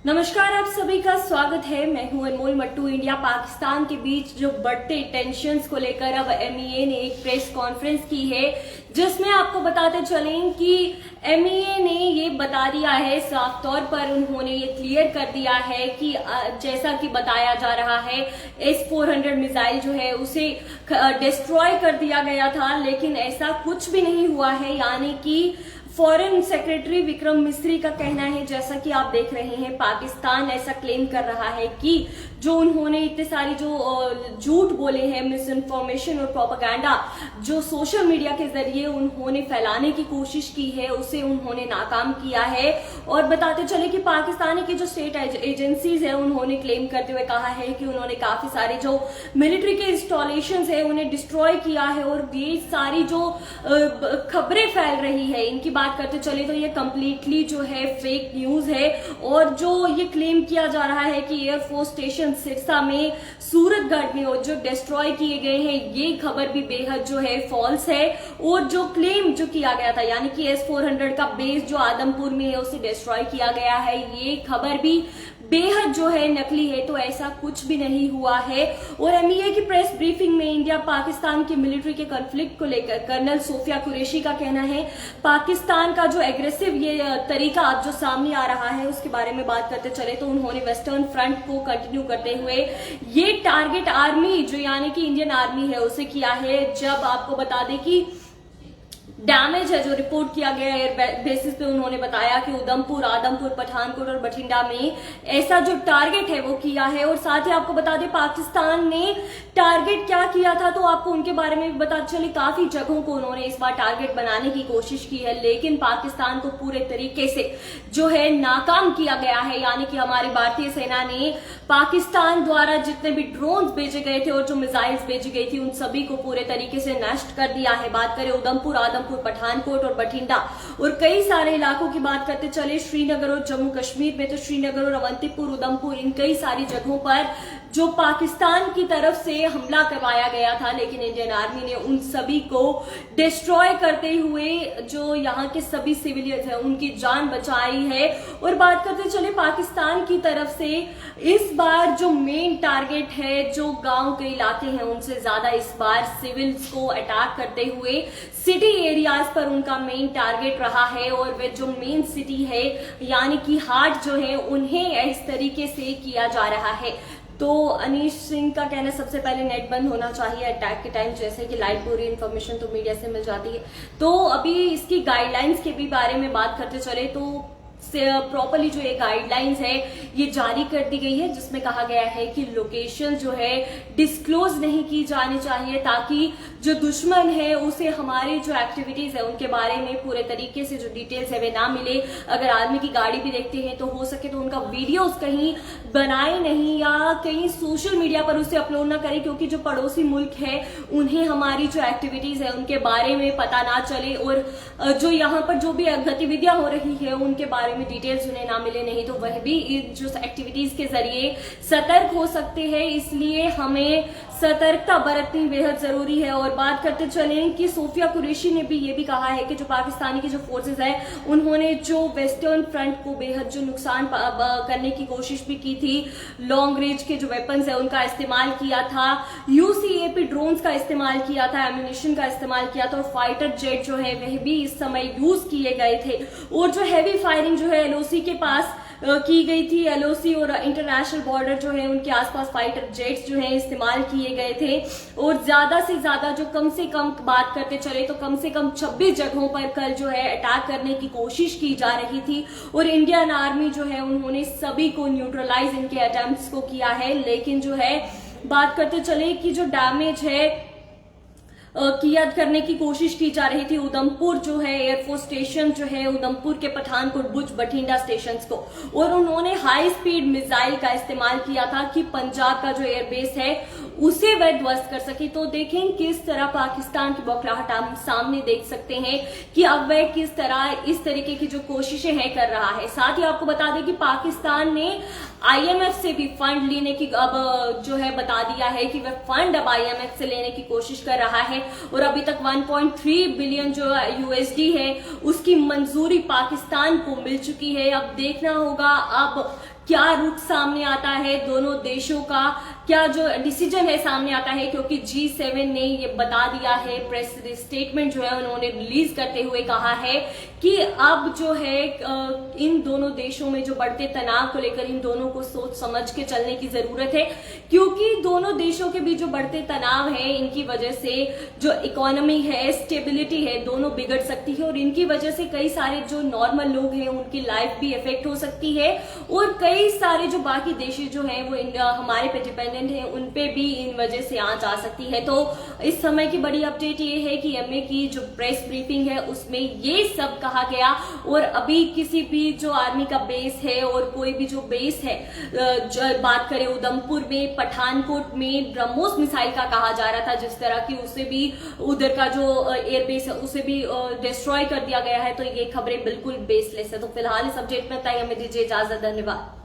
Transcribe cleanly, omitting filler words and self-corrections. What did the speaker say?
नमस्कार, आप सभी का स्वागत है। मैं हूं अनमोल मट्टू। इंडिया पाकिस्तान के बीच जो बढ़ते टेंशन्स को लेकर अब एमईए ने एक प्रेस कॉन्फ्रेंस की है, जिसमें आपको बताते चलें कि एमईए ने ये बता दिया है, साफ तौर पर उन्होंने ये क्लियर कर दिया है कि जैसा कि बताया जा रहा है S-400 मिसाइल जो है उसे डिस्ट्रॉय कर दिया गया था, लेकिन ऐसा कुछ भी नहीं हुआ है। यानी कि फॉरेन सेक्रेटरी विक्रम मिस्री का कहना है, जैसा कि आप देख रहे हैं, पाकिस्तान ऐसा क्लेम कर रहा है कि जो उन्होंने इतने सारी जो झूठ बोले हैं, मिस इन्फॉर्मेशन और प्रोपेगेंडा जो सोशल मीडिया के जरिए उन्होंने फैलाने की कोशिश की है, उसे उन्होंने नाकाम किया है। और बताते चले कि पाकिस्तानी की जो स्टेट एजेंसीज है, उन्होंने क्लेम करते हुए कहा है कि उन्होंने काफी सारे जो मिलिट्री के इंस्टॉलेशन है उन्हें डिस्ट्रॉय किया है। और ये सारी जो खबरें फैल रही है, इनकी बात करते चले तो ये कंप्लीटली जो है फेक न्यूज है। और जो ये क्लेम किया जा रहा है कि एयरफोर्स स्टेशन सिरसा में, सूरतगढ़ में जो डिस्ट्रॉय किए गए हैं, ये खबर भी बेहद जो है फॉल्स है। और जो क्लेम जो किया गया था, यानी कि S-400 का बेस जो आदमपुर में है उसे डिस्ट्रॉय किया गया है, ये खबर भी बेहद जो है नकली है। तो ऐसा कुछ भी नहीं हुआ है। और एमईए की प्रेस ब्रीफिंग में इंडिया पाकिस्तान के मिलिट्री के कॉन्फ्लिक्ट को लेकर कर्नल सोफिया कुरैशी का कहना है, पाकिस्तान का जो एग्रेसिव ये तरीका अब जो सामने आ रहा है उसके बारे में बात करते चले तो उन्होंने वेस्टर्न फ्रंट को कंटिन्यू करते हुए ये टारगेट आर्मी जो यानी कि इंडियन आर्मी है उसे किया है। जब आपको बता दें कि डैमेज है जो रिपोर्ट किया गया एयर बेसिस पे, उन्होंने बताया कि उधमपुर, आदमपुर, पठानकोट और बठिंडा में ऐसा जो टारगेट है वो किया है। और साथ ही आपको बता दें पाकिस्तान ने टारगेट क्या किया था, तो आपको उनके बारे में भी बता चले, काफी जगहों को उन्होंने इस बार टारगेट बनाने की कोशिश की है, लेकिन पाकिस्तान को पूरे तरीके से जो है नाकाम किया गया है। यानी कि हमारी भारतीय सेना ने पाकिस्तान द्वारा जितने भी ड्रोन भेजे गए थे और जो मिसाइल्स भेजी गई थी, उन सभी को पूरे तरीके से नष्ट कर दिया है। बात करें उधमपुर, आदमपुर, पठानकोट और बठिंडा और कई सारे इलाकों की बात करते चले, श्रीनगर और जम्मू कश्मीर में तो श्रीनगर और अवंतीपुर, उधमपुर, इन कई सारी जगहों पर जो पाकिस्तान की तरफ से हमला करवाया गया था, लेकिन इंडियन आर्मी ने उन सभी को डिस्ट्रॉय करते हुए जो यहाँ के सभी सिविलियंस हैं उनकी जान बचाई है। और बात करते चले पाकिस्तान की तरफ से इस बार जो मेन टारगेट है, जो गांव के इलाके हैं उनसे ज्यादा इस बार सिविल्स को अटैक करते हुए सिटी एरियाज पर उनका मेन टारगेट रहा है। और वे जो मेन सिटी है यानी कि हार्ट जो है उन्हें इस तरीके से किया जा रहा है। तो अनीश सिंह का कहना, सबसे पहले नेट बंद होना चाहिए अटैक के टाइम, जैसे कि लाइट पूरी इन्फॉर्मेशन तो मीडिया से मिल जाती है। तो अभी इसकी गाइडलाइंस के भी बारे में बात करते चले तो प्रॉपरली जो ये गाइडलाइंस है ये जारी कर दी गई है, जिसमें कहा गया है कि लोकेशन जो है डिस्क्लोज नहीं की जानी चाहिए, ताकि जो दुश्मन है उसे हमारी जो एक्टिविटीज है उनके बारे में पूरे तरीके से जो डिटेल्स है वे ना मिले। अगर आर्मी की गाड़ी भी देखते हैं तो हो सके तो उनका वीडियोस कहीं बनाए नहीं या कहीं सोशल मीडिया पर उसे अपलोड ना करें, क्योंकि जो पड़ोसी मुल्क है उन्हें हमारी जो एक्टिविटीज है उनके बारे में पता ना चले। और जो यहाँ पर जो भी गतिविधियां हो रही है उनके बारे में डिटेल्स उन्हें ना मिले, नहीं तो वह भी जो एक्टिविटीज के जरिए सतर्क हो सकते हैं। इसलिए हमें सतर्कता बरतनी बेहद जरूरी है। और बात करते चलें कि सोफिया कुरैशी ने भी ये भी कहा है कि जो पाकिस्तानी की जो फोर्सेस है उन्होंने जो वेस्टर्न फ्रंट को बेहद जो नुकसान करने की कोशिश भी की थी, लॉन्ग रेंज के जो वेपन्स है उनका इस्तेमाल किया था, UCAP ड्रोन्स का इस्तेमाल किया था, एम्यूनिशन का इस्तेमाल किया था, और फाइटर जेट जो है वह भी इस समय यूज किए गए थे। और जो हैवी फायरिंग जो है LOC के पास की गई थी, LOC और इंटरनेशनल बॉर्डर जो है उनके आसपास फाइटर जेट्स जो है इस्तेमाल किए गए थे। और ज्यादा से ज्यादा जो कम से कम बात करते चले तो कम से कम 26 जगहों पर कल जो है अटैक करने की कोशिश की जा रही थी। और इंडियन आर्मी जो है उन्होंने सभी को न्यूट्रलाइज इनके अटेम्प्ट्स को किया है। लेकिन जो है बात करते चले कि जो डैमेज है किया करने की कोशिश की जा रही थी उधमपुर जो है एयरफोर्स स्टेशन जो है, उधमपुर के पठानकोट, भुज, बठिंडा स्टेशन को, और उन्होंने हाई स्पीड मिसाइल का इस्तेमाल किया था कि पंजाब का जो एयरबेस है उसे वह ध्वस्त कर सके। तो देखें किस तरह पाकिस्तान की बौखलाहट हम सामने देख सकते हैं कि अब वह किस तरह इस तरीके की जो कोशिशें हैं कर रहा है। साथ ही आपको बता दें कि पाकिस्तान ने आईएमएफ से भी फंड लेने की अब जो है बता दिया है कि वह फंड अब आईएमएफ से लेने की कोशिश कर रहा है और अभी तक 1.3 बिलियन जो यूएसडी है उसकी मंजूरी पाकिस्तान को मिल चुकी है। अब देखना होगा अब क्या रुख सामने आता है दोनों देशों का, क्या जो डिसीजन है सामने आता है, क्योंकि G7 ने ये बता दिया है, प्रेस स्टेटमेंट जो है उन्होंने रिलीज करते हुए कहा है कि अब जो है इन दोनों देशों में जो बढ़ते तनाव को लेकर इन दोनों को सोच समझ के चलने की जरूरत है, क्योंकि दोनों देशों के बीच जो बढ़ते तनाव है इनकी वजह से जो इकोनॉमी है, स्टेबिलिटी है, दोनों बिगड़ सकती है और इनकी वजह से कई सारे जो नॉर्मल लोग हैं उनकी लाइफ भी इफेक्ट हो सकती है और कई सारे जो बाकी देश जो हैं वो हमारे पे डिपेंडेंट हैं उन पे भी इन वजह से आंच आ सकती है। तो इस समय की बड़ी अपडेट ये है कि एमए की जो प्रेस ब्रीफिंग है उसमें ये सब कहा गया और अभी किसी भी जो आर्मी का बेस है और कोई भी जो बेस है, जो बात करें उधमपुर में, पठानकोट में ब्रह्मोस मिसाइल का कहा जा रहा था जिस तरह की, उसे भी उधर का जो एयरबेस है उसे भी डिस्ट्रॉय कर दिया गया है। तो ये खबरें बिल्कुल बेसलेस है। तो फिलहाल इस अपडेट में तय हमें दीजिए इजाजत। धन्यवाद।